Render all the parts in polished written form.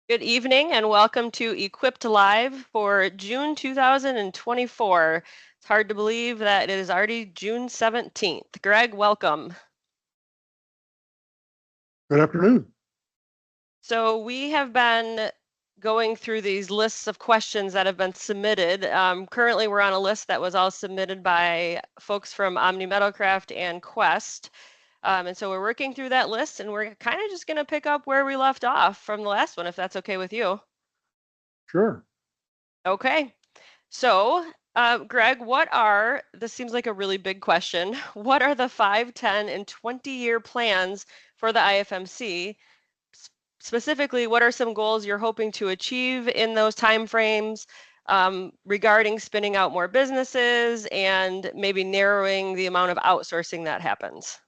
Good evening and welcome to Equipped Live for June 2024. It's hard to believe that it is already June 17th. Greg, welcome. Good afternoon. So we have been going through these lists of questions that have been submitted. Currently, we're on a list that was all submitted by folks from Omni Metalcraft and Quest. And so we're working through that list and we're kind of just going to pick up where we left off from the last one, if that's okay with you. Sure. Okay. So, Greg, this seems like a really big question. What are the 5, 10, and 20-year plans for the IFMC? Specifically, what are some goals you're hoping to achieve in those timeframes regarding spinning out more businesses and maybe narrowing the amount of outsourcing that happens?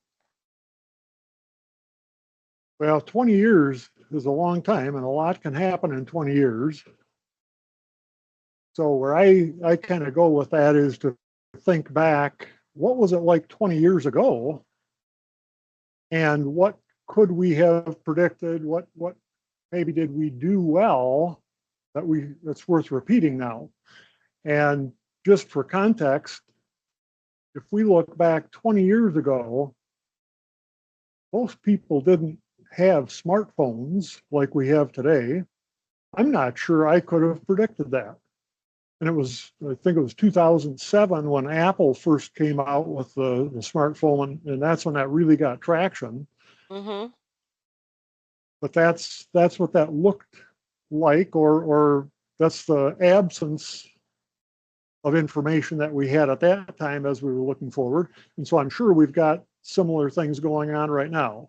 Well, 20 years is a long time and a lot can happen in 20 years. So where I kind of go with that is to think back, what was it like 20 years ago? And what could we have predicted? What maybe did we do well that's worth repeating now? And just for context, if we look back 20 years ago, most people didn't have smartphones like we have today. I'm not sure I could have predicted that. And I think it was 2007 when Apple first came out with the smartphone, and that's when that really got traction. Mm-hmm. But that's what that looked like, or that's the absence of information that we had at that time as we were looking forward. And so I'm sure we've got similar things going on right now.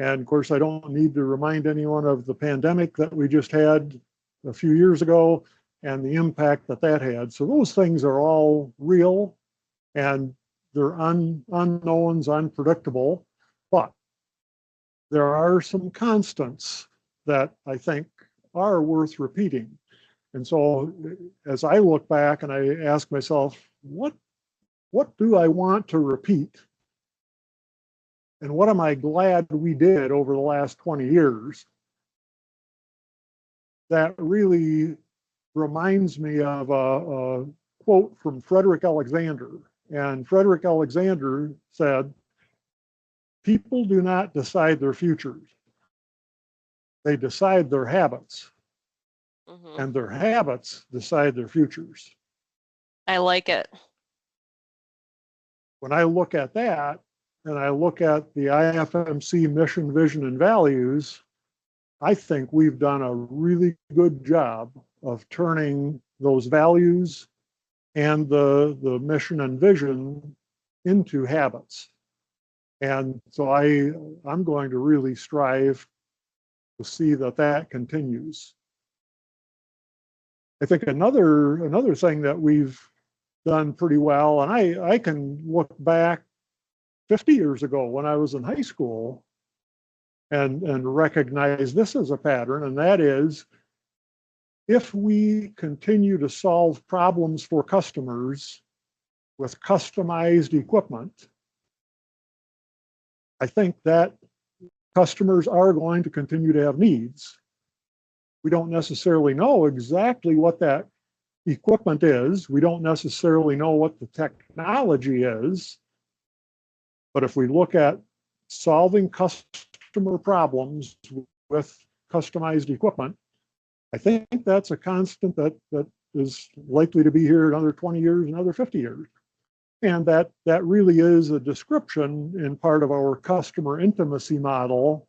And of course, I don't need to remind anyone of the pandemic that we just had a few years ago and the impact that had. So those things are all real and they're unknowns, unpredictable, but there are some constants that I think are worth repeating. And so as I look back and I ask myself, what do I want to repeat? And what am I glad we did over the last 20 years? That really reminds me of a quote from Frederick Alexander. And Frederick Alexander said, "People do not decide their futures. They decide their habits. Mm-hmm. And their habits decide their futures." I like it. When I look at that, and I look at the IFMC mission, vision, and values, I think we've done a really good job of turning those values and the mission and vision into habits. And so I'm going to really strive to see that continues. I think another thing that we've done pretty well, and I can look back 50 years ago when I was in high school and recognize this as a pattern, and that is, if we continue to solve problems for customers with customized equipment, I think that customers are going to continue to have needs. We don't necessarily know exactly what that equipment is. We don't necessarily know what the technology is. But if we look at solving customer problems with customized equipment, I think that's a constant that is likely to be here another 20 years, another 50 years. And that really is a description in part of our customer intimacy model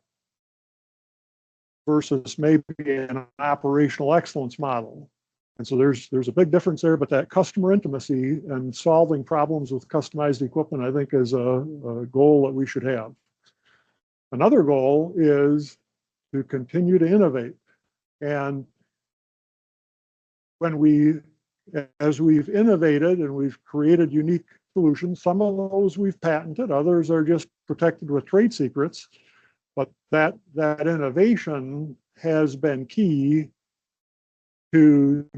versus maybe an operational excellence model. And so there's a big difference there, but that customer intimacy and solving problems with customized equipment, I think, is a goal that we should have. Another goal is to continue to innovate. And as we've innovated and we've created unique solutions, some of those we've patented, others are just protected with trade secrets. But that innovation has been key to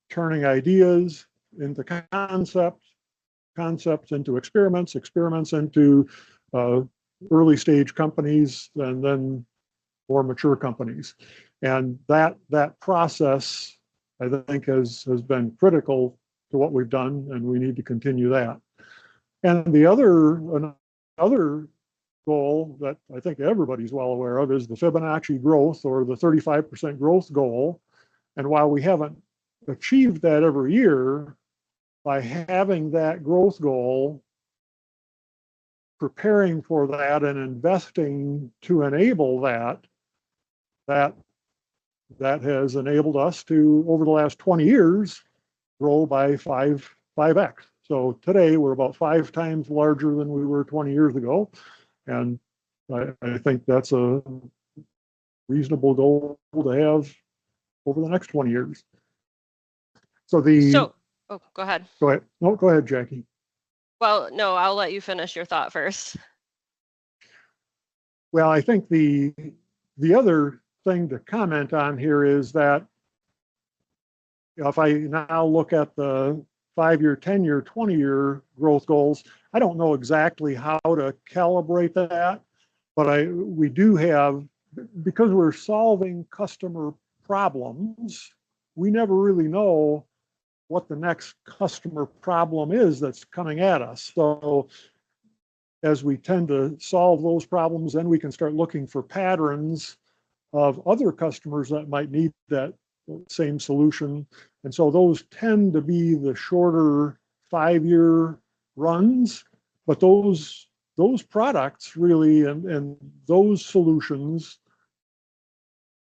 turning ideas into concepts into experiments into early stage companies, and then more mature companies. And that process, I think, has been critical to what we've done, and we need to continue that. And another goal that I think everybody's well aware of is the Fibonacci growth, or the 35% growth goal. And while we haven't achieved that every year, by having that growth goal, preparing for that and investing to enable that has enabled us to, over the last 20 years, grow by 5x. So today we're about 5 times larger than we were 20 years ago. And I think that's a reasonable goal to have over the next 20 years. So oh, go ahead. Go ahead. No, go ahead, Jackie. Well, no, I'll let you finish your thought first. Well, I think the other thing to comment on here is that, you know, if I now look at the 5-year, 10-year, 20-year growth goals, I don't know exactly how to calibrate that, but we do have, because we're solving customer problems, we never really know what the next customer problem is that's coming at us. So as we tend to solve those problems, then we can start looking for patterns of other customers that might need that same solution. And so those tend to be the shorter 5-year runs, but those products really, and those solutions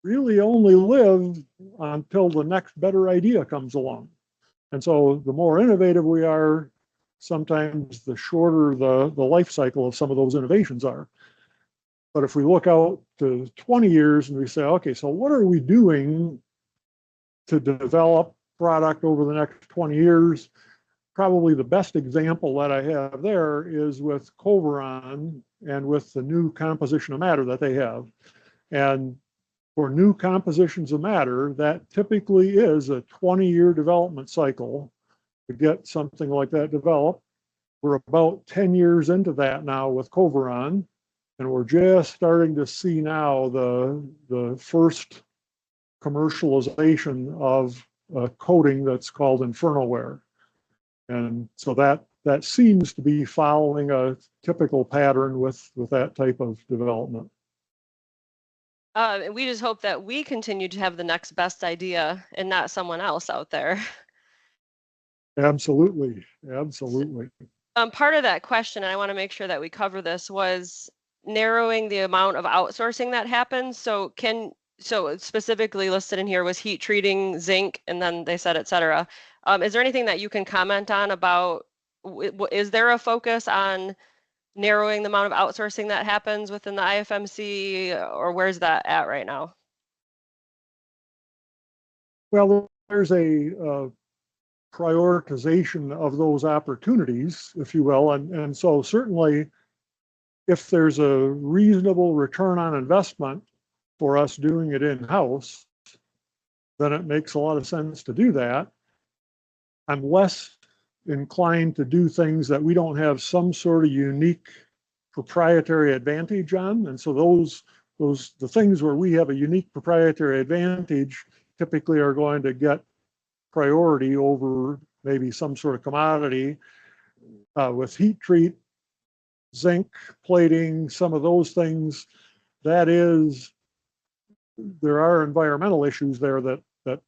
really only live until the next better idea comes along. And so the more innovative we are, sometimes the shorter the life cycle of some of those innovations are. But if we look out to 20 years and we say, okay, so what are we doing to develop product over the next 20 years? Probably the best example that I have there is with Coveron and with the new composition of matter that they have. And for new compositions of matter, that typically is a 20-year development cycle to get something like that developed. We're about 10 years into that now with Coveron, and we're just starting to see now the first commercialization of a coating that's called Infernalware. And so that seems to be following a typical pattern with that type of development. We just hope that we continue to have the next best idea and not someone else out there. Absolutely, absolutely. Part of that question, and I want to make sure that we cover this, was narrowing the amount of outsourcing that happens. So specifically listed in here was heat treating, zinc, and then they said, et cetera. Is there anything that you can comment on about, is there a focus on narrowing the amount of outsourcing that happens within the IFMC, or where's that at right now? Well, there's a prioritization of those opportunities, if you will. And so certainly if there's a reasonable return on investment for us doing it in-house, then it makes a lot of sense to do that. I'm less inclined to do things that we don't have some sort of unique proprietary advantage on. And so the things where we have a unique proprietary advantage typically are going to get priority over maybe some sort of commodity. With heat treat, zinc plating, some of those things, there are environmental issues there that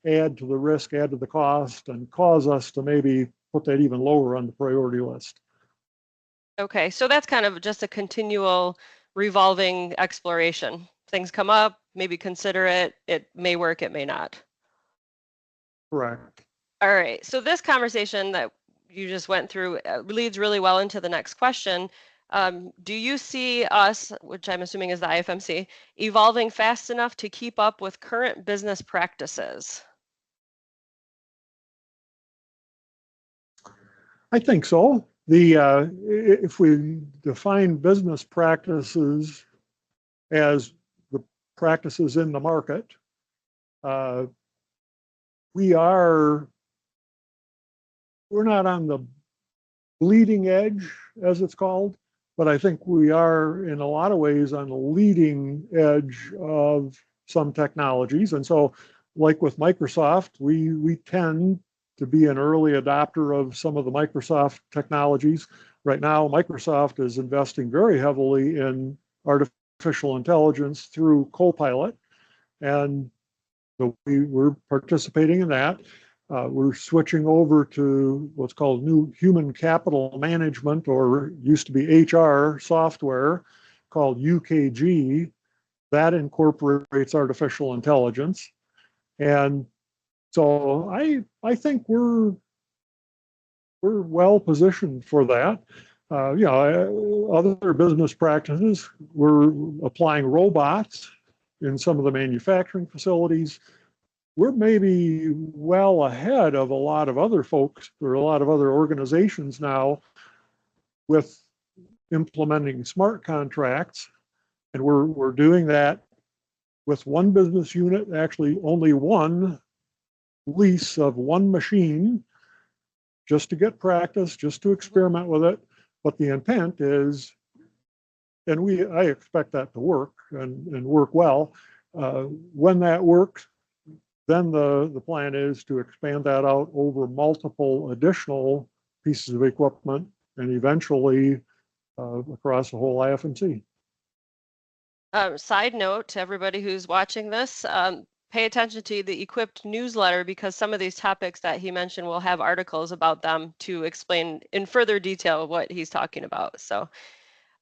add to the risk, add to the cost, and cause us to maybe put that even lower on the priority list. Okay, so that's kind of just a continual revolving exploration. Things come up, maybe consider it. It may work, it may not. Correct. All right, so this conversation that you just went through leads really well into the next question. Do you see us, which I'm assuming is the IFMC, evolving fast enough to keep up with current business practices? I think so. If we define business practices as the practices in the market, we're not on the bleeding edge, as it's called, but I think we are in a lot of ways on the leading edge of some technologies. And so, like with Microsoft, we tend to be an early adopter of some of the Microsoft technologies. Right now, Microsoft is investing very heavily in artificial intelligence through Copilot, and so we're participating in that. We're switching over to what's called new human capital management, or used to be HR software called UKG. That incorporates artificial intelligence. And so I think we're well positioned for that. Other business practices, we're applying robots in some of the manufacturing facilities. We're maybe well ahead of a lot of other folks or a lot of other organizations now with implementing smart contracts. And we're doing that with one business unit, actually only one lease of one machine, just to get practice, just to experiment with it. But the intent is, and I expect that to work and work well. When that works, then the plan is to expand that out over multiple additional pieces of equipment and eventually across the whole IFMC. Side note to everybody who's watching this, pay attention to the Equipped newsletter, because some of these topics that he mentioned will have articles about them to explain in further detail what he's talking about. So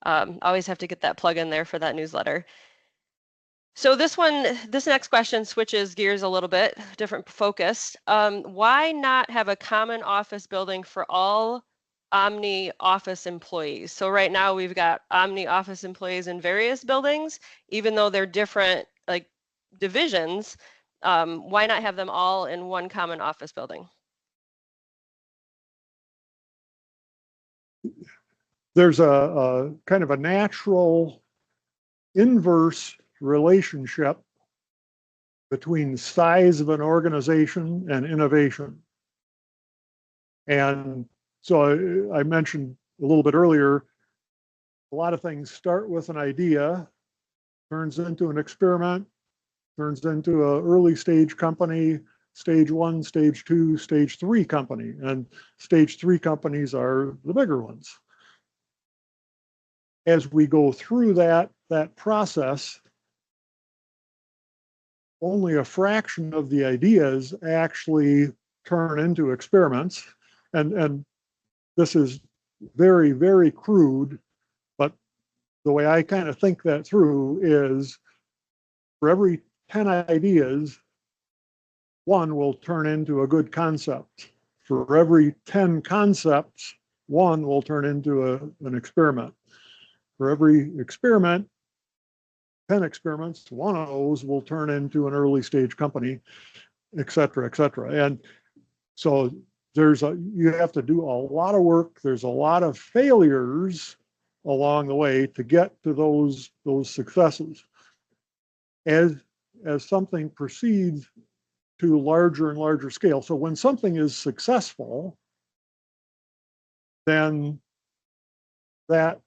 always have to get that plug in there for that newsletter. So this next question switches gears a little bit, different focus. Why not have a common office building for all Omni office employees? So right now we've got Omni office employees in various buildings, even though they're different like divisions. Why not have them all in one common office building? There's a kind of a natural inverse relationship between size of an organization and innovation. And so I mentioned a little bit earlier, a lot of things start with an idea, turns into an experiment, turns into an early stage company, stage 1, stage 2, stage 3 company. And stage 3 companies are the bigger ones. As we go through that process, only a fraction of the ideas actually turn into experiments. And this is very, very crude, but the way I kind of think that through is for every 10 ideas, one will turn into a good concept. For every 10 concepts, one will turn into an experiment. For every experiment, 10 experiments, one of those will turn into an early stage company, et cetera, et cetera. And so you have to do a lot of work. There's a lot of failures along the way to get to those successes. As something proceeds to larger and larger scale. So when something is successful, then that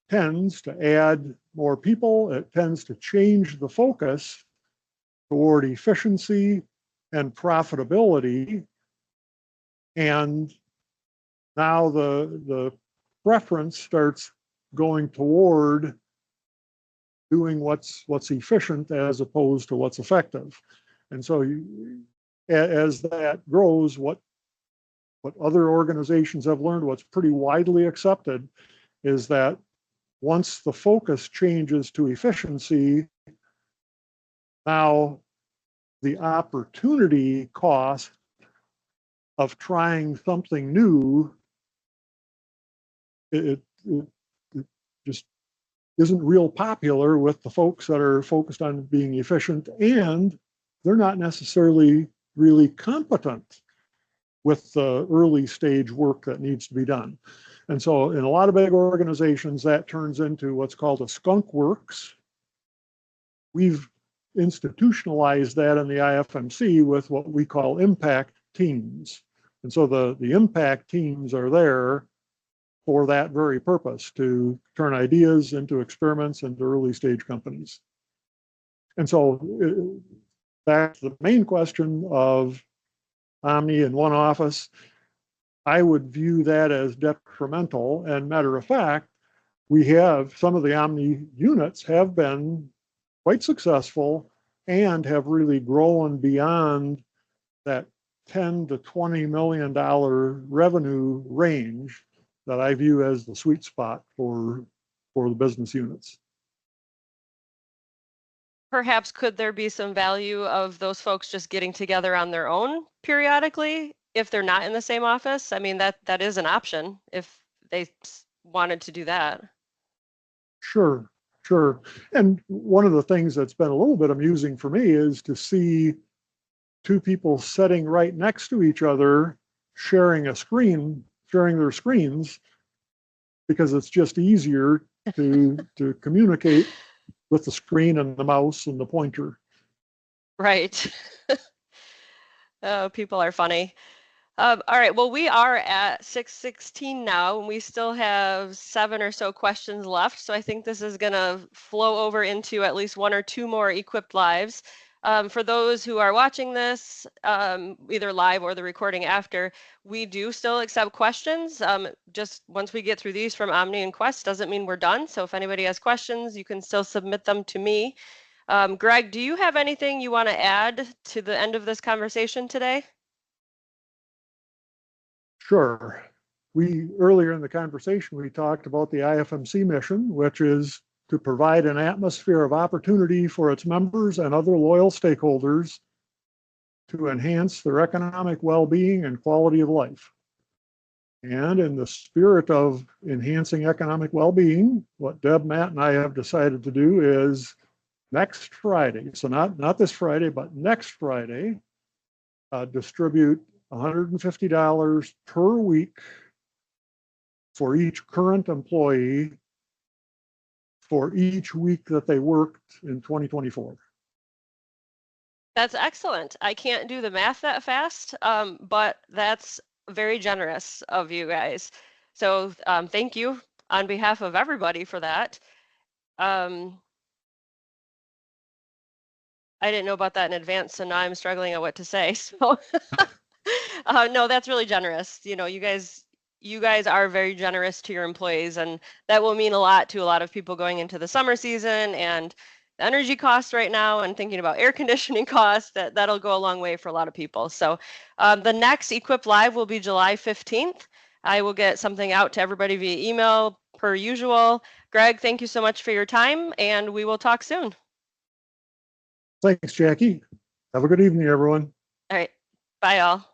tends to add more people. It tends to change the focus toward efficiency and profitability. And now the preference starts going toward doing what's efficient as opposed to what's effective. And so as that grows, what other organizations have learned, what's pretty widely accepted, is that once the focus changes to efficiency, now the opportunity cost of trying something new, it just isn't real popular with the folks that are focused on being efficient, and they're not necessarily really competent with the early stage work that needs to be done. And so in a lot of big organizations, that turns into what's called a skunk works. We've institutionalized that in the IFMC with what we call impact teams. And so the impact teams are there for that very purpose, to turn ideas into experiments into early stage companies. And so back to the main question of Omni in one office, I would view that as detrimental. And matter of fact, we have some of the Omni units have been quite successful and have really grown beyond that 10 to $20 million revenue range that I view as the sweet spot for the business units. Perhaps could there be some value of those folks just getting together on their own periodically if they're not in the same office? I mean, that is an option if they wanted to do that. Sure, sure. And one of the things that's been a little bit amusing for me is to see two people sitting right next to each other, sharing a screen, sharing their screens, because it's just easier to communicate with the screen and the mouse and the pointer. Right. Oh, people are funny. All right, well, we are at 6:16 now, and we still have 7 or so questions left. So I think this is going to flow over into at least 1 or 2 more equipped lives. For those who are watching this, either live or the recording after, we do still accept questions. Just once we get through these from Omni and Quest doesn't mean we're done. So if anybody has questions, you can still submit them to me. Greg, do you have anything you want to add to the end of this conversation today? Sure. Earlier in the conversation, we talked about the IFMC mission, which is to provide an atmosphere of opportunity for its members and other loyal stakeholders to enhance their economic well-being and quality of life. And in the spirit of enhancing economic well-being, what Deb, Matt, and I have decided to do is next Friday, so not this Friday, but next Friday, distribute $150 per week for each current employee for each week that they worked in 2024. That's excellent. I can't do the math that fast, but that's very generous of you guys. So thank you on behalf of everybody for that. I didn't know about that in advance, so now I'm struggling at what to say. So no, that's really generous. You know, you guys are very generous to your employees, and that will mean a lot to a lot of people going into the summer season and the energy costs right now and thinking about air conditioning costs. That'll go a long way for a lot of people. So the next Equip Live will be July 15th. I will get something out to everybody via email per usual. Greg, thank you so much for your time, and we will talk soon. Thanks, Jackie. Have a good evening, everyone. All right. Bye, all.